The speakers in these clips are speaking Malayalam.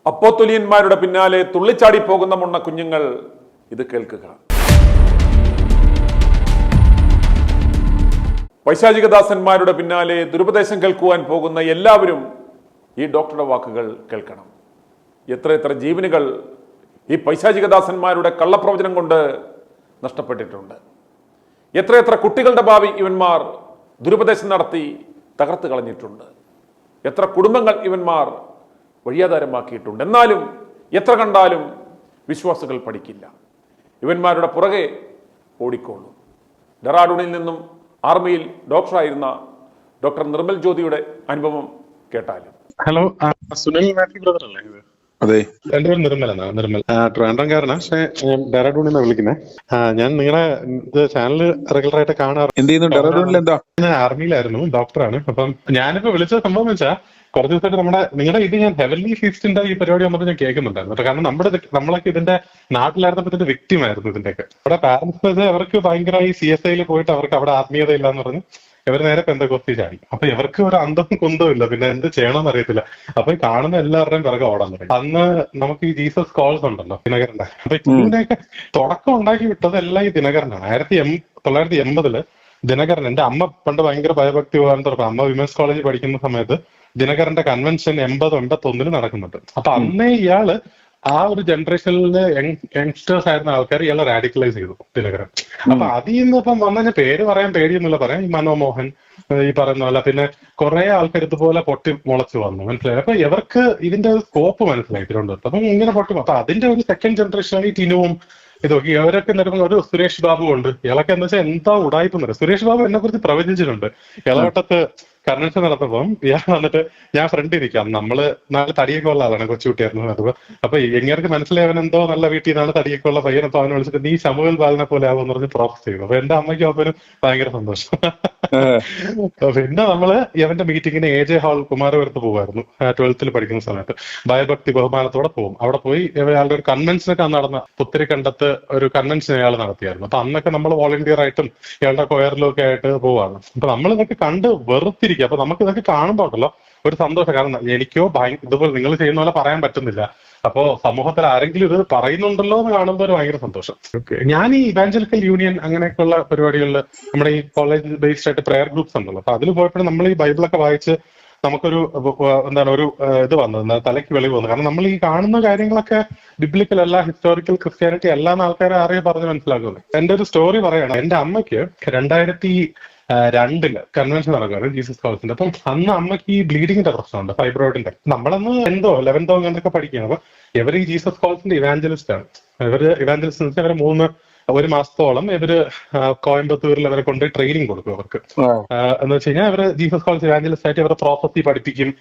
അപ്പോത്തുലിയന്മാരുടെ പിന്നാലെ തുള്ളിച്ചാടി പോകുന്ന മുണ്ണ കുഞ്ഞുങ്ങൾ ഇത് കേൾക്കുക. പൈശാചികദാസന്മാരുടെ പിന്നാലെ ദുരുപദേശം കേൾക്കുവാൻ പോകുന്ന എല്ലാവരും ഈ ഡോക്ടറുടെ വാക്കുകൾ കേൾക്കണം. എത്ര ജീവനുകൾ ഈ പൈശാചികദാസന്മാരുടെ കള്ളപ്രവചനം കൊണ്ട് നഷ്ടപ്പെട്ടിട്ടുണ്ട്. എത്ര കുട്ടികളുടെ ഭാവി ഇവന്മാർ ദുരുപദേശം നടത്തി തകർത്ത് കളഞ്ഞിട്ടുണ്ട്. എത്ര കുടുംബങ്ങൾ ഇവന്മാർ വഴിയാധാരമാക്കിയിട്ടുണ്ട്. എന്നാലും എത്ര കണ്ടാലും വിശ്വാസികൾ പഠിക്കില്ല. ഇവന്മാരുടെ പുറകെ ഓടിക്കോളും. ഡെറാഡൂണിൽ നിന്നും ആർമിയിൽ ഡോക്ടറായിരുന്ന ഡോക്ടർ നിർമ്മൽ ജ്യോതിയുടെ അനുഭവം കേട്ടാലും. ഹലോ, സുനിൽ മാത്യു ബ്രദർ അല്ലേ ഇത്? അതെ, എന്റെ പേര് നിർമ്മലാണ്. നിർമ്മൽ ട്രിവാൻഡ്രംകാരനാണ്. പക്ഷെ ഡെറാഡൂണിൽ നിന്നാണ് വിളിക്കുന്നത്. ഞാൻ നിങ്ങളുടെ ഇത് ചാനൽ റെഗുലർ ആയിട്ട് കാണാറ്. എന്ത് ചെയ്യുന്നു ഡെറാഡൂണിൽ? എന്താ? ഞാൻ ആർമിയിലായിരുന്നു, ഡോക്ടറാണ്. അപ്പം ഞാനിപ്പോ വിളിച്ച സംഭവം എന്ന് വെച്ചാൽ കുറച്ച് ദിവസമായിട്ട് നിങ്ങളുടെ ഇത് ഞാൻ ഹെവൻലി ഫീസ്റ്റിന്റെ ഈ പരിപാടി വന്നപ്പോൾ ഞാൻ കേൾക്കുന്നുണ്ടായിരുന്നു. കാരണം നമ്മളൊക്കെ ഇതിന്റെ നാട്ടിലായിരുന്നപ്പോൾ ഇതിന്റെ വിക്ടിം ആയിരുന്നു. ഇതിന്റെയൊക്കെ അവിടെ പാരന്റ്സ് അവർക്ക് ഭയങ്കര ഈ CSIയിൽ പോയിട്ട് അവർക്ക് അവിടെ ആത്മീയത ഇല്ല എന്ന് പറഞ്ഞ് ഇവർ നേരെ പെന്തക്കോസ്തി ചാടി. അപ്പൊ ഇവർക്ക് ഒരു അന്തവും കുന്തവും ഇല്ല, പിന്നെ എന്ത് ചെയ്യണമെന്ന് അറിയത്തില്ല. അപ്പൊ ഈ കാണുന്ന എല്ലാവരുടെയും പിറകെ ഓടാൻ തുടങ്ങി. അന്ന് നമുക്ക് ഈ ജീസസ് കോൾസ് ഉണ്ടല്ലോ, ദിനകരന്റെ. അപ്പൊ ഇതിന്റെയൊക്കെ തുടക്കം ഉണ്ടാക്കി വിട്ടത് എല്ലാം ഈ ദിനകരനാണ്. 1980 ദിനകരൻ, എന്റെ അമ്മ പണ്ട് ഭയങ്കര ഭയഭക്തി പോകാൻ തുടങ്ങി. അമ്മ വിമൻസ് കോളേജിൽ പഠിക്കുന്ന സമയത്ത് ദിനകരന്റെ കൺവെൻഷൻ 80-81 നടക്കുന്നുണ്ട്. അപ്പൊ അന്നേ ഇയാള് ആ ഒരു ജനറേഷനിലെ യങ്സ്റ്റേഴ്സ് ആയിരുന്ന ആൾക്കാർ ഇയാളെ റാഡിക്കലൈസ് ചെയ്തു ദിനകരൻ. അപ്പൊ അതിൽ നിന്ന് ഇപ്പം വന്ന പേര് പറയാൻ പേടിയൊന്നുമില്ല പറയാം. ഈ മനോമോഹൻ, ഈ പറയുന്ന പോലെ പിന്നെ കുറെ ആൾക്കാർ ഇതുപോലെ പൊട്ടി മുളച്ചു വന്നു, മനസ്സിലായി. അപ്പൊ ഇവർക്ക് ഇതിന്റെ സ്കോപ്പ് മനസ്സിലായി തിരുവനന്തപുരത്ത്. അപ്പം ഇങ്ങനെ പൊട്ടി. അപ്പൊ അതിന്റെ ഒരു സെക്കൻഡ് ജനറേഷനാണ് ഈ ടിനുവും ഇതൊക്കെ. ഇവരൊക്കെ നിരക്കുന്ന ഒരു സുരേഷ് ബാബു ഉണ്ട്. ഇയാളൊക്കെ എന്താ വെച്ചാൽ എന്താ ഉടായിപ്പ്. സുരേഷ് ബാബു എന്നെ കുറിച്ച് പ്രവചിച്ചിട്ടുണ്ട്. ഇളവട്ടത്ത് കൺവെൻഷൻ നടന്നപ്പം ഇയാൾ വന്നിട്ട്, ഞാൻ ഫ്രണ്ട് ഇരിക്കാം, നമ്മള് നല്ല തടിയൊക്കെ ഉള്ള ആളാണ്, കൊച്ചുകുട്ടിയായിരുന്നു. അപ്പൊ എങ്ങനെ മനസ്സിലായി അവൻ എന്തോ നല്ല വീട്ടിൽ നിന്നാണ്, തടിയൊക്കെ ഉള്ള പയ്യൻ. അപ്പൊ അവനെ വിളിച്ചിട്ട് നീ ശമുവേൽ ബാലനെ പോലെ ആവുമെന്ന് പറഞ്ഞ് പ്രോസസ് ചെയ്തു. അപ്പൊ എന്റെ അമ്മയ്ക്കും അപ്പനും ഭയങ്കര സന്തോഷം. പിന്നെ നമ്മള് ഇവന്റെ മീറ്റിങ്ങിന് AJ ഹാൾ കുമാരപുരത്ത് പോകുമായിരുന്നു. 12th പഠിക്കുന്ന സമയത്ത് ഭയഭക്തി ബഹുമാനത്തോടെ പോകും. അവിടെ പോയി ഇയാളുടെ ഒരു കൺവെൻഷനൊക്കെ നടന്ന പുത്തിരിക്കണ്ടത്ത് ഒരു കൺവെൻഷൻ ഇയാൾ നടത്തിയായിരുന്നു. അപ്പൊ അന്നൊക്കെ നമ്മൾ വോളണ്ടിയർ ആയിട്ടും ഇയാളുടെ കൊയറിലും ഒക്കെ ആയിട്ട് പോവാണ്. അപ്പൊ നമ്മൾ ഇതൊക്കെ കണ്ട് വെറുത്തിരിക്കുക. അപ്പൊ നമുക്ക് ഇതൊക്കെ കാണുമ്പോ ഉണ്ടല്ലോ ഒരു സന്തോഷം. കാരണം എനിക്കോ ഇതുപോലെ നിങ്ങൾ ചെയ്യുന്ന പോലെ പറയാൻ പറ്റുന്നില്ല. അപ്പോ സമൂഹത്തിൽ ആരെങ്കിലും ഇത് പറയുന്നുണ്ടല്ലോ എന്ന് കാണുമ്പോൾ ഒരു ഭയങ്കര സന്തോഷം. ഞാൻ ഈ ഇവാഞ്ചലിക്കൽ യൂണിയൻ അങ്ങനെയൊക്കെയുള്ള പരിപാടികളിൽ നമ്മുടെ ഈ കോളേജ് ബേസ്ഡ് ആയിട്ട് പ്രെയർ ഗ്രൂപ്പ്സ് ഉണ്ടല്ലോ. അപ്പൊ അതിൽ പോയപ്പോഴും നമ്മൾ ഈ ബൈബിളൊക്കെ വായിച്ച് നമുക്കൊരു ഒരു ഇത് വന്നത്, തലയ്ക്ക് വെളിവ് വന്നു. കാരണം നമ്മൾ ഈ കാണുന്ന കാര്യങ്ങളൊക്കെ ബിബ്ലിക്കൽ അല്ല, ഹിസ്റ്റോറിക്കൽ ക്രിസ്ത്യാനിറ്റി അല്ല എന്ന് ആൾക്കാരെ അറിയാൻ പറഞ്ഞ് മനസ്സിലാക്കുന്നത്. എന്റെ ഒരു സ്റ്റോറി പറയണം. എന്റെ അമ്മയ്ക്ക് 2002 കൺവെൻഷൻ നടക്കുമായിരുന്നു ജീസസ് കോൾസിന്റെ. അപ്പം അന്ന് അമ്മയ്ക്ക് ഈ ബ്ലീഡിങ്ങിന്റെ പ്രശ്നമുണ്ട്, ഫൈബ്രോയിഡിന്റെ. നമ്മളന്ന് 11th അങ്ങനെയൊക്കെ പഠിക്കുകയാണ്. അപ്പൊ ഇവർ ഈ ജീസസ് കോൾസിന്റെ ഇവാഞ്ചലിസ്റ്റ് ആണ്. ഇവാഞ്ചലിസ്റ്റ് എന്ന് വെച്ചാൽ ഒരു മാസത്തോളം ഇവര് കോയമ്പത്തൂരിൽ അവരെ കൊണ്ട് ട്രെയിനിങ് കൊടുക്കും. അവർക്ക് എന്ന് വെച്ച് കഴിഞ്ഞാൽ ഇവര് ജീസസ് കോൾസ് ഇവാഞ്ചലിസ്റ്റ് ആയിട്ട് ഇവരെ പ്രോപ്പർട്ടി പഠിപ്പിക്കും.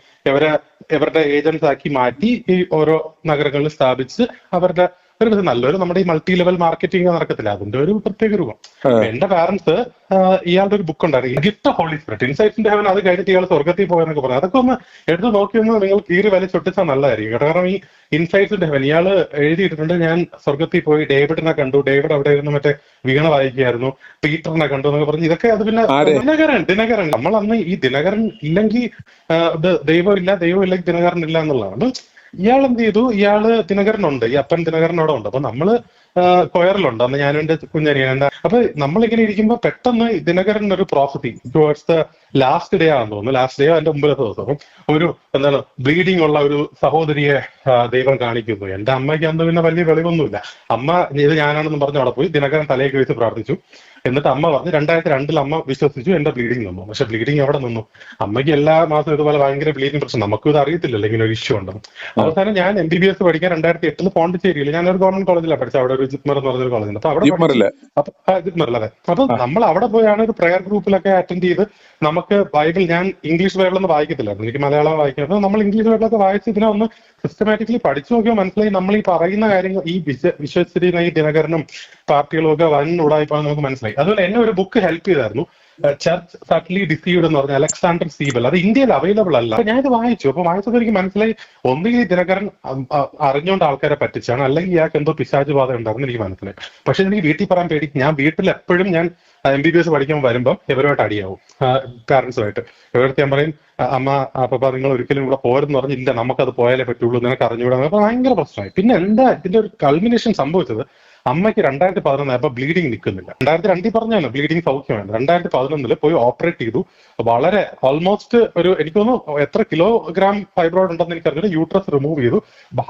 ഇവരുടെ ഏജൻസ് ആക്കി മാറ്റി ഈ ഓരോ നഗരങ്ങളിൽ സ്ഥാപിച്ച് അവരുടെ ഒരു നല്ലൊരു നമ്മുടെ ഈ മൾട്ടി ലെവൽ മാർക്കറ്റിംഗ് നടക്കത്തില്ല, അതിന്റെ ഒരു പ്രത്യേക രൂപം. എന്റെ പാരന്റ്സ് ഇയാളുടെ ഒരു ബുക്ക് ഉണ്ടായിരുന്നു, gift holy spirit, insights in heaven. അത് കഴിഞ്ഞിട്ട് ഇയാൾ സ്വർഗത്തിൽ പോയെന്നൊക്കെ പറഞ്ഞു. അതൊക്കെ ഒന്ന് എടുത്ത് നോക്കിയൊന്ന് നിങ്ങൾ കീറി വലിച്ചൊട്ടിച്ചാൽ നല്ലതായിരിക്കും. കാരണം ഈ ഇൻസൈറ്റ്സ് ഇൻ ഹെവൻ ഇയാള് എഴുതിയിട്ടുണ്ട്. ഞാൻ സ്വർഗത്തിൽ പോയി ഡേവിഡിനെ കണ്ടു, ഡേവിഡ് അവിടെ ഇരുന്ന് മറ്റേ വീണ വായിക്കായിരുന്നു, പീറ്ററിനെ കണ്ടു എന്നൊക്കെ പറഞ്ഞു. ഇതൊക്കെ അത് പിന്നെ ദിനകരൻ നമ്മൾ അന്ന് ഈ ദിനകരൻ ഇല്ലെങ്കിൽ ദൈവം ഇല്ലെങ്കിൽ ദിനകരൻ ഇല്ല എന്നുള്ളതാണ്. ഇയാൾ എന്ത് ചെയ്തു, ഇയാള് ദിനകരനുണ്ട്, ഈ അപ്പൻ ദിനകരനോടെ ഉണ്ട്. അപ്പൊ നമ്മള് കൊയറിലുണ്ട്, അന്ന് ഞാനും എന്റെ കുഞ്ഞനിയൻ. അപ്പൊ നമ്മളിങ്ങനെ ഇരിക്കുമ്പോ പെട്ടെന്ന് ദിനകരൻ ഒരു prophecy towards the last day ആണെന്ന് തോന്നുന്നു, ലാസ്റ്റ് ഡേ അതിന്റെ മുമ്പിലത്തെ ദിവസം. അപ്പം ഒരു ബ്ലീഡിംഗ് ഉള്ള ഒരു സഹോദരിയെ ദൈവം കാണിക്കുന്നു. എന്റെ അമ്മയ്ക്ക് അന്ന് പിന്നെ വലിയ വെളിവൊന്നുമില്ല. അമ്മ ഇത് ഞാനാണെന്ന് പറഞ്ഞ് അവിടെ പോയി ദിനകരൻ തലയൊക്കെ വെച്ച് പ്രാർത്ഥിച്ചു. എന്നിട്ട് അമ്മ പറഞ്ഞു 2002 അമ്മ വിശ്വസിച്ചു, എന്റെ ബ്ലീഡിങ് നിന്നു. പക്ഷെ ബ്ലീഡിങ് എവിടെ നിന്നു? അമ്മയ്ക്ക് എല്ലാ മാസം ഇതുപോലെ ഭയങ്കര ബ്ലീഡിങ് പ്രശ്നം. നമുക്കും ഇത് അറിയത്തില്ലല്ലോ ഇങ്ങനെ ഒരു ഇഷ്യൂ ഉണ്ടെന്ന്. അവസാനം ഞാൻ MBBS പഠിക്കാൻ 2008 പോണ്ടിച്ചേരിയിൽ, ഞാനൊരു ഗവൺമെന്റ് കോളേജിലാണ് പഠിച്ചത്. അവിടെ ഒരു ജിപ്മർ എന്ന് പറഞ്ഞൊരു കോളേജുണ്ട്. അപ്പൊ അവിടെ ജിപ്മറിൽ. അതെ. അപ്പൊ നമ്മൾ അവിടെ പോയാണ് ഒരു പ്രെയർ ഗ്രൂപ്പിലൊക്കെ അറ്റൻഡ് ചെയ്ത് നമുക്ക് ബൈബിൾ, ഞാൻ ഇംഗ്ലീഷ് ബൈബിളൊന്നും വായിക്കത്തില്ലായിരുന്നു, എനിക്ക് മലയാളം വായിക്കാം. അപ്പൊ നമ്മൾ ഇംഗ്ലീഷ് ബൈബിളൊക്കെ വായിച്ച് ഇതിനെ ഒന്ന് സിസ്റ്റമാറ്റിക്കലി പഠിച്ചു നോക്കിയാൽ മനസ്സിലായി നമ്മൾ ഈ പറയുന്ന കാര്യങ്ങൾ ഈ വിശ്വസിച്ചിരുന്ന ഈ ദിനകരനും പാർട്ടികളും ഒക്കെ വൻ ഉടായിപ്പാന്ന് നമുക്ക് മനസ്സിലായി. അതുപോലെ എന്നെ ഒരു ബുക്ക് ഹെൽപ്പ് ചെയ്തായിരുന്നു, ചർച്ച് സട്ട്ലി ഡിസീവ്ഡ് എന്ന് പറഞ്ഞ അലക്സാണ്ടർ സീബൽ. അത് ഇന്ത്യയിൽ അവൈലബിൾ അല്ല. അപ്പൊ ഞാനിത് വായിച്ചു. അപ്പൊ വായിച്ചപ്പോൾ എനിക്ക് മനസ്സിലായി, ഒന്നുകിൽ ദിനകരൻ അറിഞ്ഞുകൊണ്ട് ആൾക്കാരെ പറ്റിച്ചാണ്, അല്ലെങ്കിൽ ഇയാൾക്ക് എന്തോ പിശാച് ബാധ ഉണ്ടായിരുന്നു എനിക്ക് മനസ്സിലായി. പക്ഷെ എനിക്ക് വീട്ടിൽ പറയാൻ പേടി. ഞാൻ വീട്ടിൽ എപ്പോഴും ഞാൻ MBBS പഠിക്കാൻ വരുമ്പം ഇവരുമായിട്ട് അടിയാവും, പാരന്റ്സുമായിട്ട്. ഇവരടുത്ത് ഞാൻ പറയും, അമ്മ പപ്പ നിങ്ങൾ ഒരിക്കലും ഇവിടെ പോരെന്ന് പറഞ്ഞില്ല, നമുക്കത് പോയാലേ പറ്റുള്ളൂ, നിനക്ക് അറിഞ്ഞുകൂടാ. അപ്പൊ ഭയങ്കര പ്രശ്നമായി. പിന്നെ എന്താ ഇതിന്റെ ഒരു കൾമിനേഷൻ സംഭവിച്ചത്, അമ്മയ്ക്ക് 2011 ആയപ്പോ ബ്ലീഡിങ് നിൽക്കുന്നില്ല. 2002 പറഞ്ഞാണ് ബ്ലീഡിങ് സൗഖ്യമാണ്. 2011 പോയി ഓപ്പറേറ്റ് ചെയ്തു. വളരെ ഓൾമോസ്റ്റ് ഒരു എനിക്ക് തോന്നുന്നു എത്ര കിലോഗ്രാം ഫൈബ്രോയിഡ് ഉണ്ടെന്ന് എനിക്കറിയില്ല. യൂട്രസ് റിമൂവ് ചെയ്തു.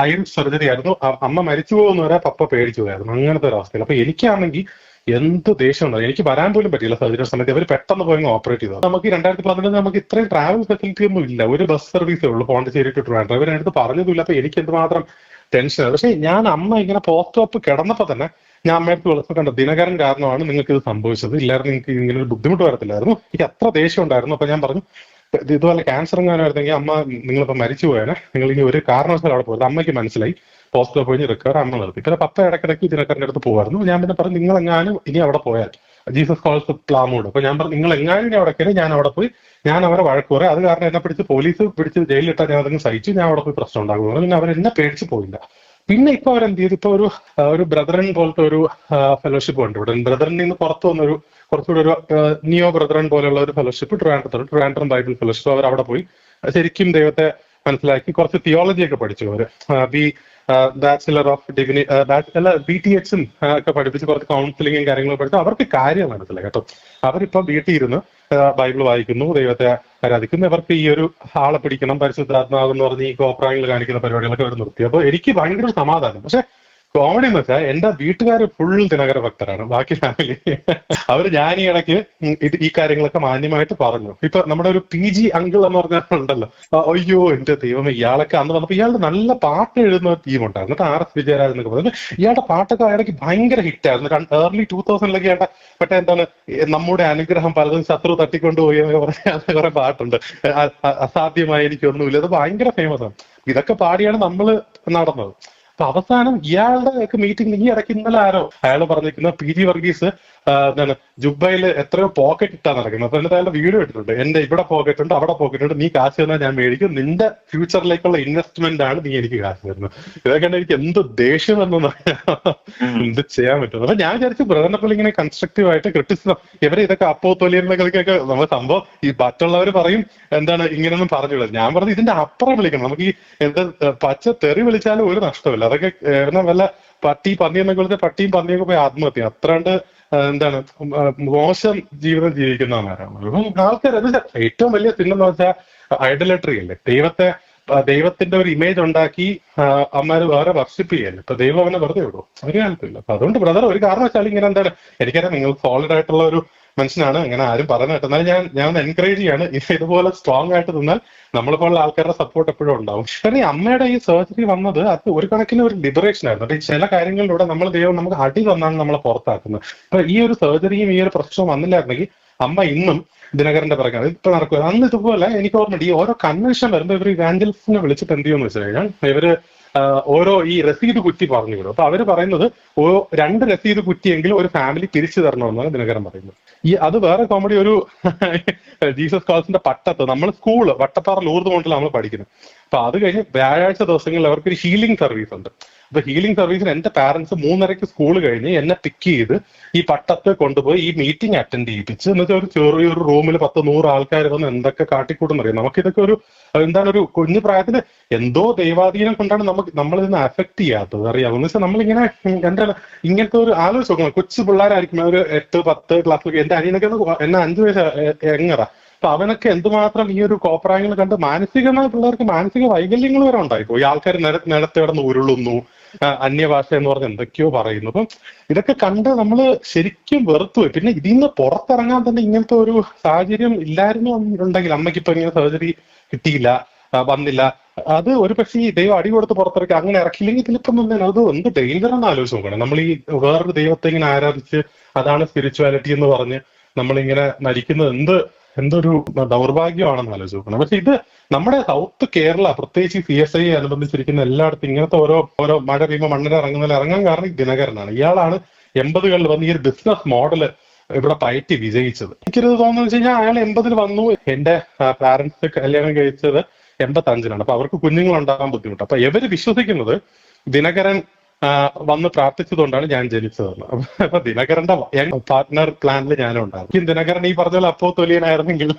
ഹൈ സർജറി ആയിരുന്നു. അമ്മ മരിച്ചു പോകുന്ന വരെ പപ്പ പേടിച്ചു പോയായിരുന്നു. അങ്ങനത്തെ ഒരു അവസ്ഥയിൽ. അപ്പൊ എനിക്കാണെങ്കിൽ എന്ത് ദേഷ്യം ഉണ്ടായി. എനിക്ക് വരാൻ പോലും പറ്റില്ല സർജറി സമയത്ത്. അവർ പെട്ടെന്ന് പോയി ഓപ്പറേറ്റ് ചെയ്തു. നമുക്ക് 2011 നമുക്ക് ഇത്രയും ട്രാവൽ ഫെസിലിറ്റി ഒന്നും ഇല്ല. ഒരു ബസ് സർവീസേ ഉള്ളൂ പോണ്ടിച്ചേരി ടു ട്രിവാൻഡ്രം. ഇവരെടുത്ത് പറഞ്ഞതുമില്ല. അപ്പൊ എനിക്ക് എന്തുമാത്രം ടെൻഷനാണ്. പക്ഷെ ഞാൻ അമ്മ ഇങ്ങനെ പോസ്റ്റ് ഓപ്പ് കിടന്നപ്പോ തന്നെ ഞാൻ അമ്മയടുത്ത് വിളിച്ചു, കണ്ടോ ദിനകരൻ കാരണമാണ് നിങ്ങൾക്ക് ഇത് സംഭവിച്ചത്, ഇല്ലായിരുന്നു നിങ്ങൾക്ക് ഇങ്ങനെ ഒരു ബുദ്ധിമുട്ട് വരത്തില്ലായിരുന്നു. എനിക്ക് അത്ര ദേഷ്യം ഉണ്ടായിരുന്നു. അപ്പൊ ഞാൻ പറഞ്ഞു, ഇതുപോലെ ക്യാൻസർ എങ്ങാനായിരുന്നെങ്കിൽ അമ്മ നിങ്ങളിപ്പോ മരിച്ചു പോയാൽ നിങ്ങൾ ഇനി ഒരു കാരണവശാലും അവിടെ പോയത്. അമ്മയ്ക്ക് മനസ്സിലായി. പോസ്റ്റ് ഓപ്പ് കഴിഞ്ഞ് റിക്കവർ അമ്മ നിർത്തി. പിന്നെ പപ്പ ഇടയ്ക്കിടയ്ക്ക് ദിനകരന്റെ അടുത്ത് പോകുമായിരുന്നു. ഞാൻ പിന്നെ പറഞ്ഞു, നിങ്ങൾ എങ്ങാനും ഇനി അവിടെ പോയാൽ ജീസസ് കോൾസ് പ്ലാമൂട്. അപ്പൊ ഞാൻ പറഞ്ഞു, നിങ്ങൾ എങ്ങാനും ഇനി അവിടെ കയറി ഞാൻ അവിടെ പോയി ഞാൻ അവരെ വഴക്ക് പറയാം. അത് കാരണം എന്നെ പിടിച്ച് പോലീസ് പിടിച്ച് ജയിലിലിട്ടാൽ ഞാൻ അതങ്ങ് സഹിച്ചു, ഞാൻ അവിടെ പോയി പ്രശ്നം ഉണ്ടാകുന്നു. പിന്നെ അവരെന്നെ പേടിച്ച് പോയില്ല. പിന്നെ ഇപ്പൊ അവരെന്ത് ചെയ്തു, ഇപ്പൊ ഒരു ബ്രദറൻ പോലത്തെ ഒരു ഫെലോഷിപ്പ് ഉണ്ട് ഇവിടെ. ബ്രദറിൽ നിന്ന് പുറത്തു വന്നൊരു കുറച്ചുകൂടി ഒരു നിയോ ബ്രദറൻ പോലെയുള്ള ഒരു ഫെലോഷിപ്പ് ട്രിവാൻഡ്രം ബൈബിൾ ഫെലോഷിപ്പ്. അവർ അവിടെ പോയി ശരിക്കും ദൈവത്തെ മനസ്സിലാക്കി കുറച്ച് തിയോളജി ഒക്കെ പഠിച്ചു. അവര് ബാച്ചിലർ ഓഫ് ഡിവിനി BTH ഒക്കെ പഠിപ്പിച്ച് കുറച്ച് കൗൺസിലിംഗും കാര്യങ്ങളും പഠിച്ചു. അവർക്ക് കാര്യം മനസ്സിലായി കേട്ടോ. അവരിപ്പം വീട്ടിൽ ഇരുന്ന് ബൈബിൾ വായിക്കുന്നു, ദൈവത്തെ ആരാധിക്കുന്നു. അവർക്ക് ഈ ഒരു ആളെ പിടിക്കണം, പരിശുദ്ധാത്മാവെന്ന് പറഞ്ഞ് ഈ കോപ്രായങ്ങൾ കാണിക്കുന്ന പരിപാടികളൊക്കെ അവർ നിർത്തി. അപ്പൊ എനിക്ക് ഭയങ്കര സമാധാനം. പക്ഷെ കോമഡി എന്ന് വെച്ചാൽ എന്റെ വീട്ടുകാർ ഫുൾ ദിനകര ഭക്തരാണ്. ബാക്കി ഫാമിലി അവര് ഞാൻ ഈ ഇടയ്ക്ക് ഈ കാര്യങ്ങളൊക്കെ മാന്യമായിട്ട് പറഞ്ഞു. ഇപ്പൊ നമ്മുടെ ഒരു PG അങ്കിൾ എന്ന് പറഞ്ഞാലുണ്ടല്ലോ, അയ്യോ എന്റെ ദൈവമേ, ഇയാളൊക്കെ അന്ന് വന്നപ്പോ ഇയാളുടെ നല്ല പാട്ട് എഴുതുന്ന ടീം ഉണ്ടായിരുന്നു. RS വിജയരാജ് എന്നൊക്കെ പറഞ്ഞു. ഇയാളുടെ പാട്ടൊക്കെ ഇടയ്ക്ക് ഭയങ്കര ഹിറ്റായിരുന്നു. ഏർലി 2000 ഇയാളുടെ മറ്റേ എന്താണ്, നമ്മുടെ അനുഗ്രഹം പലതും ശത്രു തട്ടിക്കൊണ്ടുപോയി എന്നൊക്കെ പറഞ്ഞ കുറെ പാട്ടുണ്ട്. അസാധ്യമായി എനിക്കൊന്നുമില്ല. അത് ഭയങ്കര ഫേമസ് ആണ്. ഇതൊക്കെ പാടിയാണ് നമ്മള് നടന്നത്. അപ്പൊ അവസാനം ഇയാളുടെ ഒക്കെ മീറ്റിംഗ് ഈ ഇടയ്ക്ക് ഇന്നലെ അയാൾ പറഞ്ഞിരിക്കുന്ന PG വർഗീസ് എന്താണ് ജുബയിൽ എത്രയോ പോക്കറ്റ് ഇട്ടാ നടക്കുന്നത്. അപ്പൊ എന്നിട്ട് അയാളുടെ വീഡിയോ ഇട്ടിട്ടുണ്ട്, എന്റെ ഇവിടെ പോക്കറ്റ് ഉണ്ട്, അവിടെ പോക്കറ്റ് ഉണ്ട്, നീ കാശ് തന്നാൽ ഞാൻ മേടിക്കും, നിന്റെ ഫ്യൂച്ചറിലേക്കുള്ള ഇൻവെസ്റ്റ്മെന്റ് ആണ് നീ എനിക്ക് കാശ് തരുന്നത്. ഇതൊക്കെ എനിക്ക് എന്ത് ദേഷ്യം വന്നു, എന്ത് ചെയ്യാൻ പറ്റും. അപ്പൊ ഞാൻ വിചാരിച്ചു ബ്രദറിനെ പോലെ ഇങ്ങനെ കൺസ്ട്രക്റ്റീവ് ആയിട്ട് ക്രിറ്റിസിസം, ഇവരെ ഇതൊക്കെ തൊലിയൊക്കെ നമ്മൾ സംഭവം ഈ മറ്റുള്ളവർ പറയും എന്താണ് ഇങ്ങനെയൊന്നും പറഞ്ഞുള്ളത്. ഞാൻ പറഞ്ഞു ഇതിന്റെ അപ്പുറം വിളിക്കണം. നമുക്ക് ഈ എന്താ പച്ച തെറി വിളിച്ചാലും ഒരു നഷ്ടമില്ല. അതൊക്കെ വല്ല പന്നി എന്നൊക്കെ വിളിച്ച പട്ടിയും പന്നിയൊക്കെ പോയി ആത്മഹത്യ, അത്രണ്ട് എന്താണ് മോശം ജീവിതം ജീവിക്കുന്നവരാണ് ആൾക്കാർ. ഏറ്റവും വലിയ സിന്നെന്ന് വെച്ചാൽ ഐഡലട്രി അല്ലേ. ദൈവത്തിന്റെ ഒരു ഇമേജ് ഉണ്ടാക്കി അമ്മമാര് വേറെ വർഷിപ്പ് ചെയ്യല്ലേ. ഇപ്പൊ ദൈവം അവനെ വെറുതെ വിടും, ഒരു കാലത്തില്ല. അപ്പൊ അതുകൊണ്ട് ബ്രദർ ഒരു കാരണവശാലും ഇങ്ങനെ എന്താണ്, എനിക്കറിയാം നിങ്ങൾ സോളിഡ് ആയിട്ടുള്ള ഒരു മനുഷ്യനാണ്, അങ്ങനെ ആരും പറഞ്ഞു കേട്ടോ. എന്നാലും ഞാൻ എൻകറേജ് ചെയ്യാണ്, ഇതുപോലെ സ്ട്രോങ് ആയിട്ട് നിന്നാൽ നമ്മളെപ്പോലുള്ള ആൾക്കാരുടെ സപ്പോർട്ട് എപ്പോഴും ഉണ്ടാവും. കാരണം ഈ അമ്മയുടെ ഈ സർജറി വന്നത് അത് ഒരു കണക്കിന് ഒരു ലിബറേഷൻ ആയിരുന്നു. അപ്പൊ ഈ ചില കാര്യങ്ങളിലൂടെ ദൈവം നമുക്ക് അടി തന്നാണ് നമ്മളെ പുറത്താക്കുന്നത്. അപ്പൊ ഈ ഒരു സർജറിയും ഈ ഒരു പ്രശ്നവും വന്നില്ലായിരുന്നെങ്കിൽ അമ്മ ഇന്നും ദിനകരന്റെ പിറകെ ഇപ്പൊ നടക്കുക. അന്ന് ഇതുപോലെ എനിക്ക് ഓർമ്മയുണ്ട്, ഈ ഓരോ കൺവെൻഷൻ വരുമ്പോൾ ഇവർ ഇവാഞ്ചലിസ്റ്റിനെ വിളിച്ചിട്ട് എന്ത് ചെയ്യുമെന്ന് വെച്ച് കഴിഞ്ഞാൽ ഇവര് ഓരോ ഈ രസീത് കുറ്റി പറഞ്ഞു വിടും. അപ്പൊ അവര് പറയുന്നത് 2 രസീത് കുറ്റിയെങ്കിലും ഒരു ഫാമിലി തിരിച്ചു തരണമെന്നാണ് ദിനകരൻ പറയുന്നത്. അത് വേറെ കോമഡി, ഒരു ജീസസ് കോൾസിന്റെ പട്ടത്ത് നമ്മൾ സ്കൂള് വട്ടപ്പാറ ലൂർദ് മൗണ്ടിൽ നമ്മൾ പഠിക്കുന്നത്. അപ്പൊ അത് കഴിഞ്ഞ് വ്യാഴാഴ്ച ദിവസങ്ങളിൽ അവർക്കൊരു ഹീലിംഗ് സർവീസ് ഉണ്ട്. അപ്പൊ ഹീലിംഗ് സർവീസിന് എന്റെ പാരന്റ്സ് 3:30 സ്കൂൾ കഴിഞ്ഞ് എന്നെ പിക്ക് ചെയ്ത് ഈ പട്ടത്ത് കൊണ്ടുപോയി ഈ മീറ്റിംഗ് അറ്റൻഡ് ചെയ്യിപ്പിച്ച്, എന്നുവെച്ചാൽ ഒരു ചെറിയൊരു റൂമിൽ 10-100 ആൾക്കാർ വന്ന് എന്തൊക്കെ കാട്ടിക്കൂട്ടെന്നറിയാം. നമുക്കിതൊക്കെ ഒരു എന്താണ്, ഒരു കുഞ്ഞു പ്രായത്തില് എന്തോ ദൈവാധീനം കൊണ്ടാണ് നമ്മളിതിനെ അഫക്ട് ചെയ്യാത്തത്, അറിയാമോ? എന്ന് വെച്ചാൽ നമ്മളിങ്ങനെ ഇങ്ങനത്തെ ഒരു ആലോചിച്ച് നോക്കണം. കൊച്ചു പിള്ളേരായിരിക്കും, ഒരു 8-10 ക്ലാസ്സിലൊക്കെ. എന്റെ അനിയനൊക്കെ എന്നെ 5 വയസ്സ് എങ്ങറ. അപ്പൊ അവനൊക്കെ എന്തുമാത്രം ഈ ഒരു കോപ്രായങ്ങൾ കണ്ട് മാനസികമായ പിള്ളേർക്ക് മാനസിക വൈകല്യങ്ങൾ വരെ ഉണ്ടായിപ്പോ. ഈ ആൾക്കാർ നിലത്ത് കിടന്ന് ഉരുളുന്നു, അന്യഭാഷ എന്ന് പറഞ്ഞ് എന്തൊക്കെയോ പറയുന്നു. അപ്പം ഇതൊക്കെ കണ്ട് നമ്മള് ശരിക്കും വെറുത്തുപോയി. പിന്നെ ഇതിൽ നിന്ന് പുറത്തിറങ്ങാൻ തന്നെ ഇങ്ങനത്തെ ഒരു സാഹചര്യം ഇല്ലായിരുന്നു എന്നുണ്ടെങ്കിൽ, അമ്മയ്ക്ക് ഇപ്പൊ ഇങ്ങനെ സർജറി കിട്ടിയില്ല, വന്നില്ല, അത് ഒരു പക്ഷേ ഈ ദൈവം അടി കൊടുത്ത് പുറത്തിറക്കി അങ്ങനെ ഇറക്കില്ലെങ്കിൽ ഇതിലിപ്പം അത് എന്ത് ഡേഞ്ചർ എന്ന് ആലോചിച്ച് നോക്കണം. നമ്മൾ ഈ വേറൊരു ദൈവത്തെ ഇങ്ങനെ ആരാധിച്ച് അതാണ് സ്പിരിച്വാലിറ്റി എന്ന് പറഞ്ഞ് നമ്മളിങ്ങനെ മരിക്കുന്നത് എന്തൊരു ദൗർഭാഗ്യമാണെന്ന് ആലോചിച്ച് നോക്കണം. പക്ഷെ ഇത് നമ്മുടെ സൗത്ത് കേരള, പ്രത്യേകിച്ച് CSI അനുബന്ധിച്ചിരിക്കുന്ന എല്ലായിടത്തും ഇങ്ങനത്തെ ഓരോ മഴ പെയ്യുമ്പോൾ മണ്ണിൽ ഇറങ്ങാൻ കാരണം ദിനകരനാണ്. ഇയാളാണ് 80കളിൽ വന്ന് ഈ ഒരു ബിസിനസ് മോഡല് ഇവിടെ പയറ്റി വിജയിച്ചത്. എനിക്കൊരു തോന്നുന്നു വെച്ച് കഴിഞ്ഞാൽ അയാൾ 80-ൽ വന്നു. എന്റെ പാരന്റ്സ് കല്യാണം കഴിച്ചത് 85-ലാണ്. അപ്പൊ അവർക്ക് കുഞ്ഞുങ്ങൾ ഉണ്ടാകാൻ ബുദ്ധിമുട്ട്. അപ്പൊ ഇവര് വിശ്വസിക്കുന്നത് ദിനകരൻ വന്ന് പ്രാർത്ഥിച്ചതുകൊണ്ടാണ് ഞാൻ ജനിച്ചതെന്ന്. അപ്പൊ ദിനകരന്റെ പാർട്ട്ണർ പ്ലാനിൽ ഞാനും ഉണ്ടാകും. ദിനകരൻ ഈ പറഞ്ഞ പോലെ അപ്പോസ്തോലിയനായിരുന്നെങ്കിൽ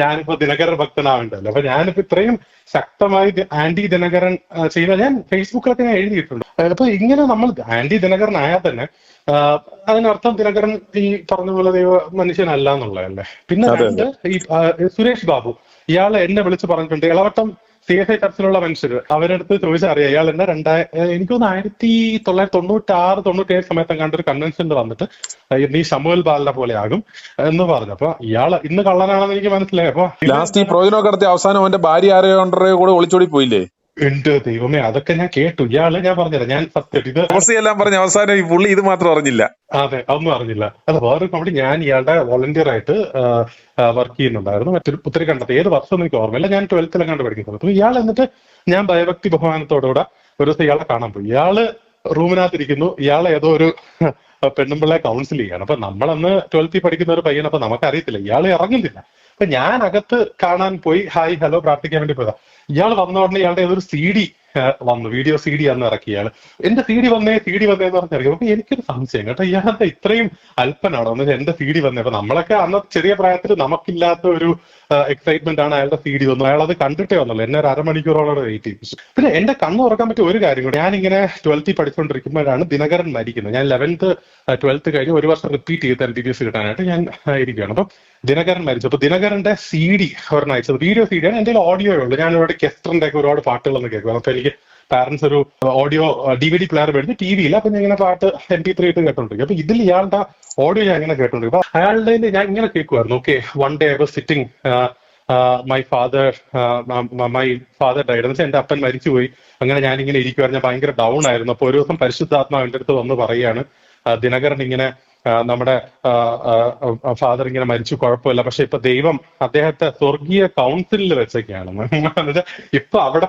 ഞാനിപ്പോ ദിനകരൻ ഭക്തനാവേണ്ടല്ലോ. അപ്പൊ ഞാനിപ്പോ ഇത്രയും ശക്തമായി ആന്റി ദിനകരൻ ചെയ്യുന്ന ഞാൻ ഫേസ്ബുക്കിലൊക്കെ ഞാൻ എഴുതിയിട്ടുണ്ട്. അപ്പൊ ഇങ്ങനെ നമ്മൾ ആന്റി ദിനകരൻ ആയാൽ തന്നെ അതിനർത്ഥം ദിനകരൻ ഈ പറഞ്ഞ പോലെ ദൈവ മനുഷ്യനല്ല എന്നുള്ളതല്ലേ. പിന്നെ രണ്ട്, ഈ സുരേഷ് ബാബു ഇയാൾ എന്നെ വിളിച്ച് പറഞ്ഞിട്ടുണ്ട്, ഇളവട്ടം CSI ചർച്ചിലുള്ള മനുഷ്യർ അവരടുത്ത് ചോദിച്ചറിയാം, ഇയാൾ എന്നെ എനിക്ക് തോന്നുന്നു 1996-97 സമയത്ത് കണ്ട ഒരു കൺവെൻഷനിൽ വന്നിട്ട് നീ ശമുവേൽ ബാലനെ പോലെ ആകും എന്ന് പറഞ്ഞു. അപ്പൊ ഇയാൾ ഇന്ന് കള്ളനാണെന്ന് എനിക്ക് മനസ്സിലായി. അപ്പൊ ലാസ്റ്റ് ഈ പ്രവചനമൊക്കെ നടത്തി അവസാനം അവന്റെ ഭാര്യ ആരെയോ കൂടെ ഒളിച്ചോടി പോയില്ലേ? എന്റെ ദൈവമേ, അതൊക്കെ ഞാൻ കേട്ടു. ഞാൻ പറഞ്ഞുതരാം, ഞാൻ സത്യം ഇത് എല്ലാം പറഞ്ഞ അവസാനം ഈ പുള്ളി ഇത് മാത്രം അറിഞ്ഞില്ല. അതെ, അതൊന്നും അറിഞ്ഞില്ല. അത് വേറൊരു കോമഡി, ഞാൻ ഇയാളുടെ വോളണ്ടിയർ ആയിട്ട് വർക്ക് ചെയ്യുന്നുണ്ടായിരുന്നു മറ്റൊരു പുത്തിരി കണ്ടത്. ഏത് വർഷം എനിക്ക് ഓർമ്മയില്ല, ഞാൻ 12th കണ്ട് പഠിക്കുന്നത്. അപ്പൊ ഇയാൾ എന്നിട്ട് ഞാൻ ഭയഭക്തി ബഹുമാനത്തോടുകൂടെ ഒരു ദിവസം ഇയാളെ കാണാൻ പോയി. ഇയാള് റൂമിനകത്തിരിക്കുന്നു, ഇയാളെ ഏതോ ഒരു പെണ്ണുമ്പിള്ളെ കൗൺസിൽ ചെയ്യാണ്. അപ്പൊ നമ്മളന്ന് 12th പഠിക്കുന്ന ഒരു പയ്യൻ, അപ്പൊ നമുക്കറിയത്തില്ല, ഇയാൾ ഇറങ്ങുന്നില്ല. അപ്പൊ ഞാൻ അകത്ത് കാണാൻ പോയി, ഹായ് ഹലോ പ്രാർത്ഥിക്കാൻ വേണ്ടി പോയതാ. ഇയാൾ വന്ന ഉടനെ ഇയാളുടെ ഏതൊരു CD വന്നു, വീഡിയോ CD അന്ന് ഇറക്കി ഇയാള്. എന്റെ CD വന്നേന്ന് പറഞ്ഞിറങ്ങി. അപ്പൊ എനിക്കൊരു സംശയം കേട്ടോ, ഇയാളെ ഇത്രയും അല്പനാണോ എന്ന്. എന്റെ CD വന്നേ. അപ്പൊ നമ്മളൊക്കെ അന്ന് ചെറിയ പ്രായത്തിൽ നമുക്കില്ലാത്ത ഒരു എക്സൈറ്റ്മെന്റ് ആണ് അയാളുടെ CD വന്നു. അയാൾ അത് കണ്ടിട്ടേ വന്നുള്ളൂ. എന്നെ ഒരു അരമണിക്കൂറോളം വെയിറ്റ് ചെയ്യിപ്പിച്ചു. പിന്നെ എന്റെ കണ്ണ് തുറക്കാൻ പറ്റിയ ഒരു കാര്യം കൂടി, ഞാനിങ്ങനെ 12th പഠിച്ചുകൊണ്ടിരിക്കുമ്പോഴാണ് ദിനകരൻ മരിക്കുന്നത്. ഞാൻ 11th 12th കഴിഞ്ഞ് ഒരു വർഷം റിപ്പീറ്റ് ചെയ്ത് MBBS കിട്ടാനായിട്ട് ഞാൻ ഇരിക്കുകയാണ്. അപ്പൊ ദിനകരൻ മരിച്ചു. അപ്പൊ ദിനകരന്റെ CD ഒരെണ്ണം അയച്ചത് വീഡിയോ CD ആണ്. എന്റെ ഓഡിയോ ഉള്ളൂ. ഞാൻ ഇവിടെ കെസ്റ്ററിന്റെ ഒക്കെ ഒരുപാട് പാട്ടുകളൊന്നും കേൾക്കും. അപ്പൊ എനിക്ക് പാരന്റ്സ് ഒരു ഓഡിയോ DVD പ്ലെയർ മേടിച്ച് TV ഇല്ല. അപ്പൊ ഞാൻ ഇങ്ങനെ പാട്ട് MP3 ഇട്ട് കേട്ടോണ്ടിരിക്കും. അപ്പൊ ഇതിൽ ഇയാളുടെ ഓഡിയോ ഞാൻ ഇങ്ങനെ കേട്ടോണ്ടിരിക്കും. അപ്പൊ അയാളുടെ ഞാൻ ഇങ്ങനെ കേൾക്കുമായിരുന്നു. Okay, one day I was sitting, my father died എന്ന് വെച്ചാൽ എന്റെ അപ്പൻ മരിച്ചുപോയി. അങ്ങനെ ഞാനിങ്ങനെ ഇരിക്കുവായിരുന്നു, ഞാൻ ഭയങ്കര ഡൗൺ ആയിരുന്നു. അപ്പൊ ഒരു ദിവസം പരിശുദ്ധാത്മാവ് എന്റെ അടുത്ത് വന്ന് പറയാണ്, ദിനകരൻ ഇങ്ങനെ നമ്മുടെ ഫാദർ ഇങ്ങനെ മരിച്ചു, കുഴപ്പമില്ല, പക്ഷെ ഇപ്പൊ ദൈവം അദ്ദേഹത്തെ സ്വർഗീയ കൗൺസിലിൽ വെച്ചൊക്കെയാണെന്ന്. ഇപ്പൊ അവിടെ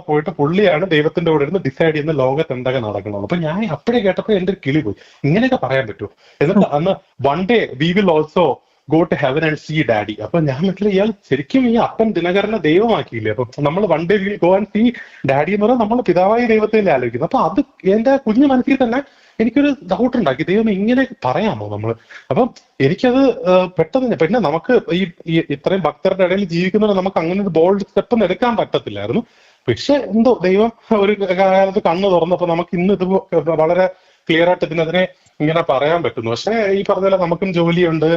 പോയിട്ട് പുള്ളിയാണ് ദൈവത്തിന്റെ കൂടെ ഇരുന്ന് ഡിസൈഡ് ചെയ്യുന്ന ലോകത്ത് എന്തൊക്കെ നടക്കണം. അപ്പൊ ഞാൻ അപ്പോഴേ കേട്ടപ്പോ എന്റെ ഒരു കിളി പോയി, ഇങ്ങനെയൊക്കെ പറയാൻ പറ്റുമോ? എന്നിട്ട് അന്ന് one day we will also go to heaven and see daddy. അപ്പൊ ഞാൻ മനസ്സിലായി, ഇയാൾ ശരിക്കും ഈ അപ്പൻ ദിനകരനെ ദൈവമാക്കിയില്ലേ? അപ്പൊ നമ്മൾ one day will go and see daddy എന്ന് പറഞ്ഞാൽ നമ്മൾ പിതാവായി ദൈവത്തെ ആലോചിക്കുന്നത്. അപ്പൊ അത് എന്റെ കുഞ്ഞു മനസ്സിൽ തന്നെ എനിക്കൊരു ഡൗട്ട് ഉണ്ടാക്കി, ദൈവം ഇങ്ങനെ പറയാമോ നമ്മള്? അപ്പം എനിക്കത് പെട്ടെന്ന്, പിന്നെ നമുക്ക് ഈ ഇത്രയും ഭക്തരുടെ ഇടയിൽ ജീവിക്കുന്നവരെ നമുക്ക് അങ്ങനെ ഒരു ബോൾഡ് സ്റ്റെപ്പ് ഒന്നും എടുക്കാൻ പറ്റത്തില്ലായിരുന്നു. പക്ഷെ എന്തോ ദൈവം ഒരു കാലത്ത് കണ്ണ് തുറന്നപ്പോ നമുക്ക് ഇന്ന് ഇത് വളരെ ക്ലിയർ ആയിട്ട് ഇതിനെതിരെ ഇങ്ങനെ പറയാൻ പറ്റുന്നു. പക്ഷെ ഈ പറഞ്ഞ പോലെ നമുക്കും ജോലിയുണ്ട്.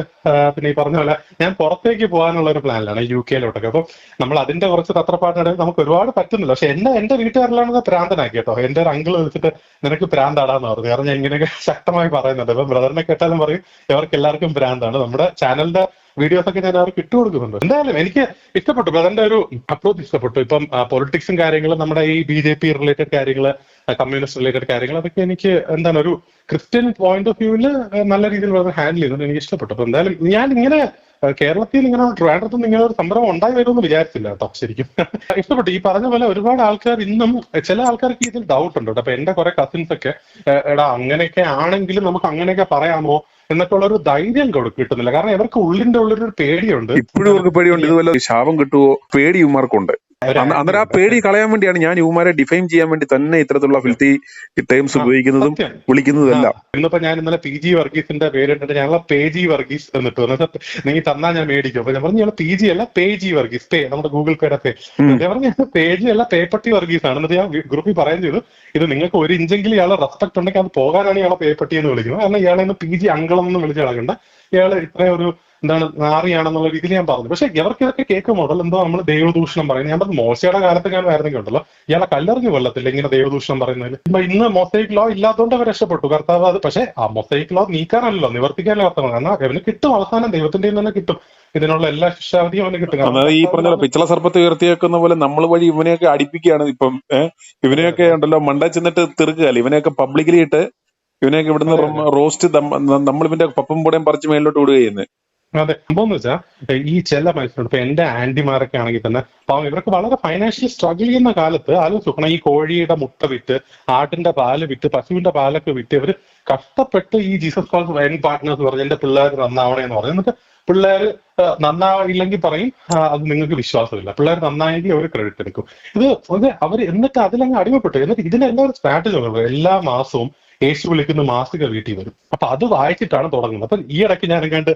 പിന്നെ ഈ പറഞ്ഞ പോലെ ഞാൻ പുറത്തേക്ക് പോകാനുള്ള ഒരു പ്ലാനിലാണ്, UK-ലോട്ടൊക്കെ. അപ്പൊ നമ്മൾ അതിന്റെ കുറച്ച് തത്രപ്പാടിനിടയിൽ നമുക്ക് ഒരുപാട് പറ്റുന്നില്ല. പക്ഷെ എന്റെ വീട്ടുകാരിലാണ് പ്രാന്തനാക്കി കേട്ടോ. എന്റെ ഒരു അങ്കിൾ വിളിച്ചിട്ട് നിനക്ക് പ്രാന്താടാന്ന് പറഞ്ഞു. കാരണം ഞാൻ ഇങ്ങനെയൊക്കെ ശക്തമായി പറയുന്നുണ്ട്. ഇപ്പൊ ബ്രദറിനെ കേട്ടാലും പറയും ഇവർക്ക് എല്ലാവർക്കും പ്രാന്താണ്. നമ്മുടെ ചാനലിന്റെ വീഡിയോസ് ഒക്കെ ഞാൻ അവർക്ക് ഇട്ടുകൊടുക്കുന്നുണ്ട്. എന്തായാലും എനിക്ക് ഇഷ്ടപ്പെട്ടു, ബ്രദറിന്റെ ഒരു അപ്രോച്ച് ഇഷ്ടപ്പെട്ടു. ഇപ്പം പൊളിറ്റിക്സും കാര്യങ്ങളും, നമ്മുടെ ഈ BJP റിലേറ്റഡ് കാര്യങ്ങള്, കമ്മ്യൂണിസ്റ്റ് റിലേറ്റഡ് കാര്യങ്ങൾ, അതൊക്കെ എനിക്ക് എന്താണ് ഒരു ക്രിസ്ത്യൻ പോയിന്റ് ഓഫ് വ്യൂവിൽ നല്ല രീതിയിൽ വളരെ ഹാൻഡിൽ ചെയ്യുന്നത് എനിക്ക് ഇഷ്ടപ്പെട്ടു. അപ്പൊ എന്തായാലും ഞാൻ ഇങ്ങനെ കേരളത്തിൽ ഇങ്ങനെ ട്രിവാൻഡ്രത്തുനിന്ന് ഇങ്ങനെ ഒരു സംരംഭം ഉണ്ടായി വരുമെന്ന് വിചാരിച്ചില്ല കേട്ടോ. ശരിക്കും ഇഷ്ടപ്പെട്ടു. ഈ പറഞ്ഞ പോലെ ഒരുപാട് ആൾക്കാർ ഇന്നും, ചില ആൾക്കാർക്ക് ഇതിൽ ഡൗട്ട് ഉണ്ട് കേട്ടോ. അപ്പൊ എന്റെ കുറെ കസിൻസ് ഒക്കെ, എടാ അങ്ങനെയൊക്കെ ആണെങ്കിലും നമുക്ക് അങ്ങനെയൊക്കെ പറയാമോ എന്നൊക്കെ ഉള്ള ഒരു ധൈര്യം കിട്ടുന്നില്ല. കാരണം ഇവർക്ക് ഉള്ളിന്റെ ഉള്ളൊരു പേടിയുണ്ട്. ഇപ്പോഴും ഇവർക്ക് പേടിയുണ്ട്, ഇതുപോലെ ശാപം കിട്ടുവോ പേടി ഇവന്മാർക്കുണ്ട്. അന്നേരം ആ പേടി കളയാൻ വേണ്ടിയാണ് ഞാൻ ഇവന്മാരെ ഡിഫൈൻ ചെയ്യാൻ വേണ്ടി തന്നെ ഇത്തരത്തിലുള്ള ഫിൽത്തി ടേംസ് ഉപയോഗിക്കുന്നതും വിളിക്കുന്നതും എല്ലാം. ഇന്നിപ്പോ ഞാൻ ഇന്നലെ PG വർഗീസിന്റെ പേരിട്ടിട്ട് ഞങ്ങളെ പേജി വർഗീസ് എന്നിട്ട് നീ തന്നാ ഞാൻ മേടിക്കും. അപ്പൊ ഞാൻ പറഞ്ഞു ഞങ്ങൾ PG അല്ല പേജി വർഗീസ്, പേ നമ്മുടെ ഗൂഗിൾ പേയുടെ പേ. ഞാൻ പറഞ്ഞു പേജി അല്ല പേപ്പട്ടി വർഗീസ് ആണ്. എന്നിട്ട് ഞാൻ ഗ്രൂപ്പിൽ പറയുകയും ചെയ്തു, ഇത് നിങ്ങൾക്ക് ഒരു ഇഞ്ചെങ്കിലും ഇയാളെ റെസ്പെക്ട് ഉണ്ടെങ്കിൽ അത് പോകാനാണ് ഇയാളെ പേപ്പട്ടി എന്ന് വിളിക്കുന്നത്. കാരണം ഇയാളെ PG അങ്കളെന്ന് വിളിച്ച് കളകണ്ട, ഇയാള് ഇത്രയും ഒരു എന്താണ് നാറിയാണെന്നുള്ള രീതിയിൽ ഞാൻ പറഞ്ഞു. പക്ഷെ ഇവർക്ക് ഇതൊക്കെ കേൾക്കുമ്പോൾ എന്തോ നമ്മൾ ദൈവദൂഷണം പറയുന്നത്. ഞാൻ പറഞ്ഞു മോശയുടെ കാലത്ത് ഞാൻ ആയിരുന്നെങ്കിൽ ഉണ്ടല്ലോ ഇയാളെ കല്ലെറിഞ്ഞു കൊല്ലത്തില്ല ഇങ്ങനെ ദൈവദൂഷണം പറയുന്നതിൽ. ഇന്ന് മൊസൈക്ക് ലോ ഇല്ലാത്തതുകൊണ്ട് അവർ രക്ഷപ്പെട്ടു കർത്താവ്. അത് പക്ഷെ ആ മൊസൈക്ക് ലോ നീക്കാനല്ലോ, നിവർത്തിക്കാനല്ലോ കർത്താവ്. കാരണം അവന് കിട്ടും, അവസാനം ദൈവത്തിന്റെ തന്നെ കിട്ടും ഇതിനുള്ള എല്ലാ ശിക്ഷാവിധിയും അവന് കിട്ടും. ഈ പറഞ്ഞ പിച്ചള സർപ്പത്ത് ഉയർത്തിയേക്കുന്ന പോലെ നമ്മൾ വഴി ഇവനെയൊക്കെ അടിപ്പിക്കുകയാണ് ഇപ്പം. ഇവനെയൊക്കെ ഉണ്ടല്ലോ മണ്ട ചെന്നിട്ട് തീർക്കുകയല്ല, ഇവനെയൊക്കെ പബ്ലിക്കലി ഇട്ട് ഇവനെയൊക്കെ ഇവിടുന്ന് റോസ്റ്റ് നമ്മൾ ഇവന്റെ പപ്പും കൂടെയും പറിച്ച് മേളിലോട്ട് വിടുക ചെയ്യുന്നത്. അതെ, സംഭവം എന്ന് വെച്ചാൽ ഈ ചില മനുഷ്യരുണ്ട്, ഇപ്പൊ എന്റെ ആന്റിമാരൊക്കെ ആണെങ്കിൽ തന്നെ പാവം, ഇവർക്ക് വളരെ ഫൈനാൻഷ്യലി സ്ട്രഗിൾ ചെയ്യുന്ന കാലത്ത് ആലോചിക്കണം, ഈ കോഴിയുടെ മുട്ട വിറ്റ്, ആട്ടിന്റെ പാല് വിറ്റ്, പശുവിന്റെ പാലൊക്കെ വിറ്റ് ഇവര് കഷ്ടപ്പെട്ട് ഈ ജീസസ് കോൾസ് വെഡിങ് പാർട്ട്നേഴ്സ് പറഞ്ഞ് എന്റെ പിള്ളേർ നന്നാവണേ എന്ന് പറഞ്ഞു. എന്നിട്ട് പിള്ളേർ നന്നായില്ലെങ്കിൽ പറയും അത് നിങ്ങൾക്ക് വിശ്വാസമില്ല. പിള്ളേർ നന്നായെങ്കിൽ അവർ ക്രെഡിറ്റ് എടുക്കും. ഇത് അവർ എന്നിട്ട് അതിലങ്ങ് അടിമപ്പെട്ടു. എന്നിട്ട് ഇതിനെല്ലാം ഒരു സ്ട്രാറ്റജി ഉള്ളത്. എല്ലാ മാസവും യേശു വിളിക്കുന്ന മാസിക വീട്ടിൽ വരും. അപ്പൊ അത് വായിച്ചിട്ടാണ് തുടങ്ങുന്നത്. അപ്പൊ ഈ ഇടയ്ക്ക് ഞാൻ എങ്ങാണ്ട്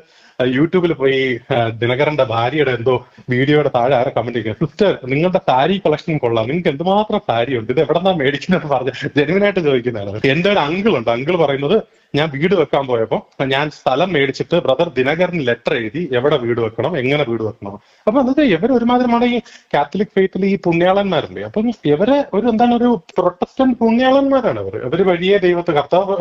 യൂട്യൂബിൽ പോയി ദിനകരന്റെ ഭാര്യയുടെ എന്തോ വീഡിയോയുടെ താഴെ ആരെ കമന്റ് ചെയ്യുക, സിസ്റ്റർ നിങ്ങളുടെ സാരി കളക്ഷൻ കൊള്ളാം, നിങ്ങൾക്ക് എന്തുമാത്രം സാരി ഉണ്ട്, ഇത് എവിടെന്നാ മേടിക്കുന്നത് പറഞ്ഞ് ജെനുവിനായിട്ട് ചോദിക്കുന്നതാണ്. എന്റെ ഒരു അങ്കിൾ ഉണ്ട്. അങ്കിൾ പറയുന്നത് ഞാൻ വീട് വെക്കാൻ പോയപ്പോ ഞാൻ സ്ഥലം മേടിച്ചിട്ട് ബ്രദർ ദിനകരന് ലെറ്റർ എഴുതി എവിടെ വീട് വെക്കണം, എങ്ങനെ വീട് വെക്കണം. അപ്പൊ എന്നിട്ട് ഇവർ ഒരുമാതിരിമാണ് ഈ കാത്തലിക് ഫെയ്ത്തിൽ ഈ പുണ്യാളന്മാരുണ്ട്. അപ്പം ഇവരെ ഒരു എന്താണ് ഒരു പ്രൊട്ടസ്റ്റന്റ് പുണ്യാളന്മാരാണ് ഇവര് വഴിയെ കർത്താവ്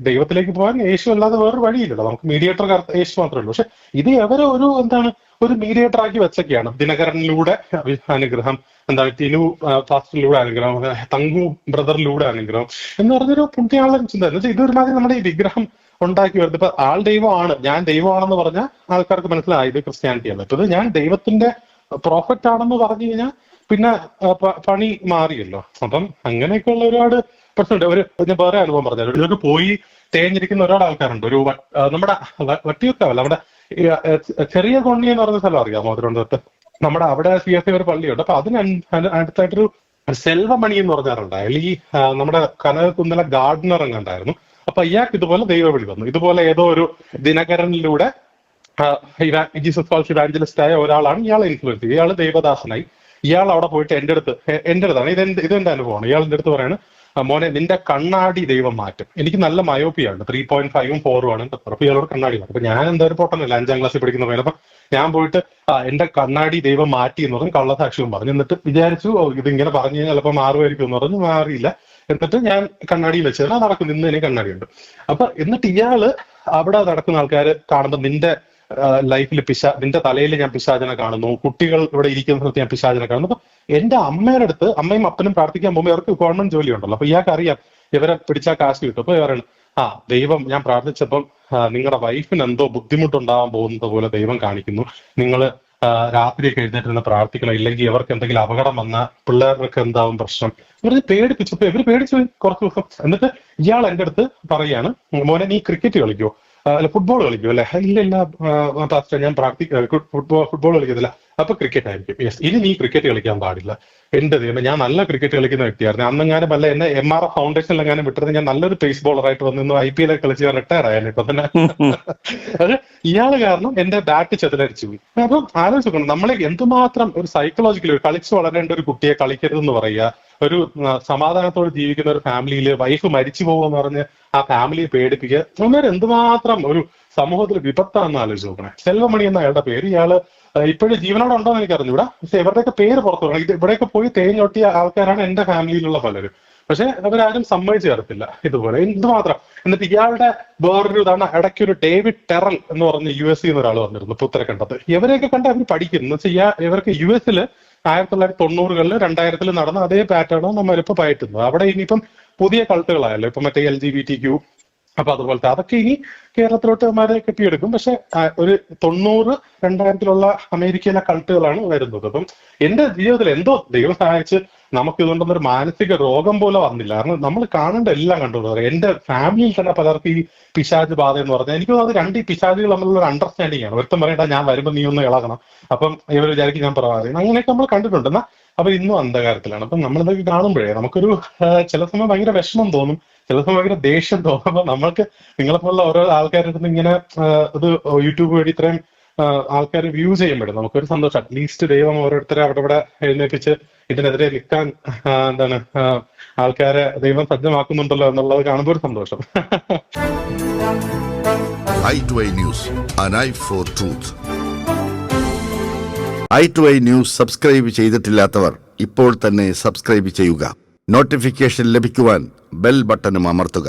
ദൈവത്തിലേക്ക് പോകാൻ യേശു അല്ലാതെ വേറൊരു വഴിയില്ലല്ലോ. നമുക്ക് മീഡിയേറ്റർ യേശു മാത്രമേ ഉള്ളൂ. പക്ഷെ ഇത് ഇവരെ ഒരു എന്താണ് ഒരു മീഡിയേറ്റർ ആക്കി വെച്ചൊക്കെയാണ്. ദിനകരനിലൂടെ അനുഗ്രഹം, എന്താണ് ടിനു ഫാസ്റ്റിലൂടെ അനുഗ്രഹം, തങ്കു ബ്രദറിലൂടെ അനുഗ്രഹം എന്ന് പറഞ്ഞൊരു പുണ്യാളൻ ചിന്ത. എന്ന് വെച്ചാൽ ഇതൊരുമാതിരി നമ്മുടെ ഈ വിഗ്രഹം ഉണ്ടാക്കി വരുന്നത്. ഇപ്പൊ ആൾ ദൈവമാണ്, ഞാൻ ദൈവമാണെന്ന് പറഞ്ഞാൽ ആൾക്കാർക്ക് മനസ്സിലായി ഇത് ക്രിസ്ത്യാനിറ്റിയാണ്. ഇപ്പൊ ഇത് ഞാൻ ദൈവത്തിന്റെ പ്രോഫറ്റ് ആണെന്ന് പറഞ്ഞു കഴിഞ്ഞാൽ പിന്നെ പണി മാറിയല്ലോ. അപ്പം അങ്ങനെയൊക്കെയുള്ള ഒരുപാട് പ്രശ്നമുണ്ട്. ഞാൻ വേറെ അനുഭവം പറഞ്ഞാൽ ഇതൊക്കെ പോയി തേഞ്ഞിരിക്കുന്ന ഒരുപാട് ആൾക്കാരുണ്ട്. ഒരു നമ്മുടെ വട്ടിയൊക്കെ നമ്മുടെ ചെറിയ കൊണ്ണി എന്ന് പറയുന്ന സ്ഥലം അറിയാമോ തിരുവനന്തപുരത്ത്? നമ്മുടെ അവിടെ CSI ഒരു പള്ളിയുണ്ട്. അപ്പൊ അതിന് അടുത്തായിട്ടൊരു സെൽവമണി എന്ന് പറഞ്ഞാറുണ്ട്. അതിൽ ഈ നമ്മുടെ കനകക്കുന്നിലെ ഗാർഡനർ എങ്ങാണ്ടായിരുന്നു. അപ്പൊ ഇയാൾക്ക് ഇതുപോലെ ദൈവവിളി വന്നു. ഇതുപോലെ ഏതോ ഒരു ദിനകരനിലൂടെ ജീസസ് കോൾസ് ഇവാഞ്ചലിസ്റ്റ് ആയ ഒരാളാണ് ഇയാളെ ഇൻഫ്ലുവൻസ് ചെയ്ത്. ഇയാൾ ദൈവദാസനായി. ഇയാൾ അവിടെ പോയിട്ട് എൻ്റെ അടുത്താണ് ഇതെന്റെ അനുഭവമാണ്. ഇയാൾ എൻ്റെ അടുത്ത് പറയാണ്, മോനെ നിന്റെ കണ്ണാടി ദൈവം മാറ്റും. എനിക്ക് നല്ല മയോപ്പിയാണ്, 3.5ഉം 4ഉം ആണ്. അപ്പൊ ഇയാളോട് കണ്ണാടി മാറ്റും. അപ്പൊ ഞാൻ എന്തായാലും പൊട്ടനല്ല, 5ാം ക്ലാസ്സിൽ പഠിക്കുന്ന പയ്യൻ. അപ്പൊ ഞാൻ പോയിട്ട് എന്റെ കണ്ണാടി ദൈവം മാറ്റി എന്ന് പറഞ്ഞു കള്ളസാക്ഷ്യവും പറഞ്ഞു. എന്നിട്ട് വിചാരിച്ചു ഇതിങ്ങനെ പറഞ്ഞു കഴിഞ്ഞാൽ ചിലപ്പോൾ മാറുമായിരിക്കും എന്ന് പറഞ്ഞു. മാറിയില്ല. എന്നിട്ട് ഞാൻ കണ്ണാടി വെച്ചാൽ നടക്കും. ഇന്ന് എനിക്ക് കണ്ണാടി ഉണ്ട്. അപ്പൊ എന്നിട്ട് ഇയാള് അവിടെ നടക്കുന്ന ആൾക്കാർ കാണുമ്പോൾ നിന്റെ ലൈഫിൽ നിന്റെ തലയിൽ ഞാൻ പിശാചനെ കാണുന്നു, കുട്ടികൾ ഇവിടെ ഇരിക്കുന്ന സ്ഥലത്ത് ഞാൻ പിശാചനെ കാണുന്നു. അപ്പൊ എന്റെ അമ്മയുടെ അടുത്ത് അമ്മയും അപ്പനും പ്രാർത്ഥിക്കാൻ പോകുമ്പോൾ ഇവർക്ക് ഗവൺമെന്റ് ജോലി ഉണ്ടല്ലോ. അപ്പൊ ഇയാൾക്ക് അറിയാം ഇവരെ പിടിച്ചാൽ കാശ് കിട്ടും. അപ്പൊ ഇവരാണ് ദൈവം ഞാൻ പ്രാർത്ഥിച്ചപ്പം നിങ്ങളുടെ വൈഫിന് എന്തോ ബുദ്ധിമുട്ടുണ്ടാവാൻ പോകുന്നത് പോലെ ദൈവം കാണിക്കുന്നു, നിങ്ങൾ രാത്രിയൊക്കെ എഴുന്നേറ്റിരുന്ന് പ്രാർത്ഥിക്കണം, ഇല്ലെങ്കിൽ ഇവർക്ക് എന്തെങ്കിലും അപകടം വന്നാൽ പിള്ളേർക്ക് എന്താവും പ്രശ്നം. ഇവരെ പേടിപ്പിച്ചപ്പോ ഇവര് പേടിച്ചു പോയി കുറച്ച് ദിവസം. എന്നിട്ട് ഇയാൾ എൻ്റെ അടുത്ത് പറയാണ്, മോനെ നീ ക്രിക്കറ്റ് കളിക്കുവോ, അല്ല ഫുട്ബോൾ കളിക്കും അല്ലെ? ഇല്ല പാസ്റ്റർ ഞാൻ ഫുട്ബോൾ കളിക്കത്തില്ല. അപ്പൊ ക്രിക്കറ്റ് ആയിരിക്കും. യെസ്, ഇനി നീ ക്രിക്കറ്റ് കളിക്കാൻ പാടില്ല. എന്റെ ദൈവം, ഞാൻ നല്ല ക്രിക്കറ്റ് കളിക്കുന്ന വ്യക്തിയായിരുന്നു. അന്നെങ്ങാനും വല്ല എന്നെ MRF ഫൗണ്ടേഷനിലെങ്ങാനും വിട്ടിരുന്നത് ഞാൻ നല്ലൊരു പേസ് ബോളറായിട്ട് വന്നു IPL കളിച്ച് റിട്ടയർ ആയാലും ഇപ്പൊ തന്നെ. അത് ഇയാള് കാരണം എന്റെ ബാറ്റ് ചെതലരിച്ചു പോയി. അപ്പം ആലോചിക്കണം, നമ്മളെ എന്തുമാത്രം ഒരു സൈക്കോളജിക്കലി കളിച്ചു വളരേണ്ട ഒരു കുട്ടിയെ കളിക്കരുതെന്ന് പറയുക, ഒരു സമാധാനത്തോടെ ജീവിക്കുന്ന ഒരു ഫാമിലിയിൽ വൈഫ് മരിച്ചു പോകുമെന്ന് പറഞ്ഞ് ആ ഫാമിലിയെ പേടിപ്പിക്കുക, അന്നേരം എന്തുമാത്രം ഒരു സമൂഹത്തിൽ വിപത്താണെന്ന് ആലോചിച്ച് നോക്കണേ. സെൽവമണി എന്ന അയാളുടെ പേര്, ഇയാള് ഇപ്പോഴും ജീവനോടെ ഉണ്ടോ എന്ന് എനിക്ക് അറിഞ്ഞൂടാ. പക്ഷെ ഇവരുടെയൊക്കെ പേര് പുറത്തു വരണം. ഇത് ഇവിടെയൊക്കെ പോയി തേഞ്ഞൊട്ടിയ ആൾക്കാരാണ് എന്റെ ഫാമിലിയിലുള്ള പലരും. പക്ഷെ അവരാരും സമ്മതിച്ചു ചേർത്തില്ല ഇതുപോലെ. എന്തുമാത്രം. എന്നിട്ട് ഇയാളുടെ വേറൊരു ഇതാണ്, ഇടയ്ക്കൊരു ഡേവിഡ് ടെറൽ എന്ന് പറഞ്ഞ US എന്നൊരാൾ വന്നിരുന്നു പുത്തരക്കണ്ടത്ത്. ഇവരെയൊക്കെ കണ്ട് അവർ പഠിക്കുന്നു. എന്ന് വെച്ചാൽ ഇവർക്ക് US 1990-കളിൽ 2000-ൽ നടന്ന അതേ പാറ്റേണാണ് നമ്മളിപ്പോ പയറ്റുന്നത്. അവിടെ ഇനിയിപ്പം പുതിയ കൾട്ടുകളായല്ലോ, ഇപ്പൊ മറ്റേ LGBT Q, അപ്പൊ അതുപോലത്തെ അതൊക്കെ ഇനി കേരളത്തിലോട്ട് അവന്മാരെ കെട്ടിയെടുക്കും. പക്ഷെ ഒരു 90-2000-ലുള്ള അമേരിക്കയിലെ കൾട്ടുകളാണ് വരുന്നത്. അപ്പം എന്റെ ജീവിതത്തിൽ എന്തോ ദൈവം സഹായിച്ച് നമുക്ക് ഇതുകൊണ്ടൊന്നൊരു മാനസിക രോഗം പോലെ വന്നില്ല. കാരണം നമ്മൾ കാണേണ്ട എല്ലാം കണ്ടുകൊണ്ടു. എന്റെ ഫാമിലിയിൽ തന്നെ പലർക്കും ഈ പിശാച് ബാധ എന്ന് പറഞ്ഞാൽ എനിക്ക് തോന്നുന്നത് രണ്ട് ഈ പിശാചുകൾ തമ്മിലുള്ള ഒരു അണ്ടർസ്റ്റാൻഡിംഗ് ആണ്. ഒരുത്തം പറയണ്ട ഞാൻ വരുമ്പോൾ നീ ഒന്ന് ഇളകണം, അപ്പം ഇവർ വിചാരിക്കും ഞാൻ പറയാം. അങ്ങനെയൊക്കെ നമ്മൾ കണ്ടിട്ടുണ്ട്. എന്നാൽ അപ്പൊ ഇന്നും അന്ധകാരത്തിലാണ്. അപ്പം നമ്മളിതൊക്കെ കാണുമ്പോഴേ നമുക്കൊരു ചില സമയം ഭയങ്കര വിഷമം തോന്നും, ചില സമയം ഭയങ്കര ദേഷ്യം തോന്നും. അപ്പൊ നമ്മൾക്ക് നിങ്ങളെപ്പോലുള്ള ഓരോ ആൾക്കാരുടെ ഇങ്ങനെ ഇത് യൂട്യൂബ് വഴി ഇത്രയും ആൾക്കാർ വ്യൂ ചെയ്യുമ്പോഴും നമുക്കൊരു സന്തോഷം. അറ്റ്ലീസ്റ്റ് ദൈവം ഓരോരുത്തരെ അവിടെ ഇവിടെ എഴുന്നേൽപ്പിച്ച് ഇതിനെതിരെ നിൽക്കാൻ എന്താണ് ആൾക്കാരെ ദൈവം സജ്ജമാക്കുന്നുണ്ടല്ലോ എന്നുള്ളത് കാണുമ്പോൾ ഒരു സന്തോഷം. i2i News, an eye for truth. i2i News subscribe ചെയ്തിട്ടില്ലാത്തവർ ഇപ്പോൾ തന്നെ സബ്സ്ക്രൈബ് ചെയ്യുക. നോട്ടിഫിക്കേഷൻ ലഭിക്കുവാൻ ബെൽ ബട്ടണും അമർത്തുക.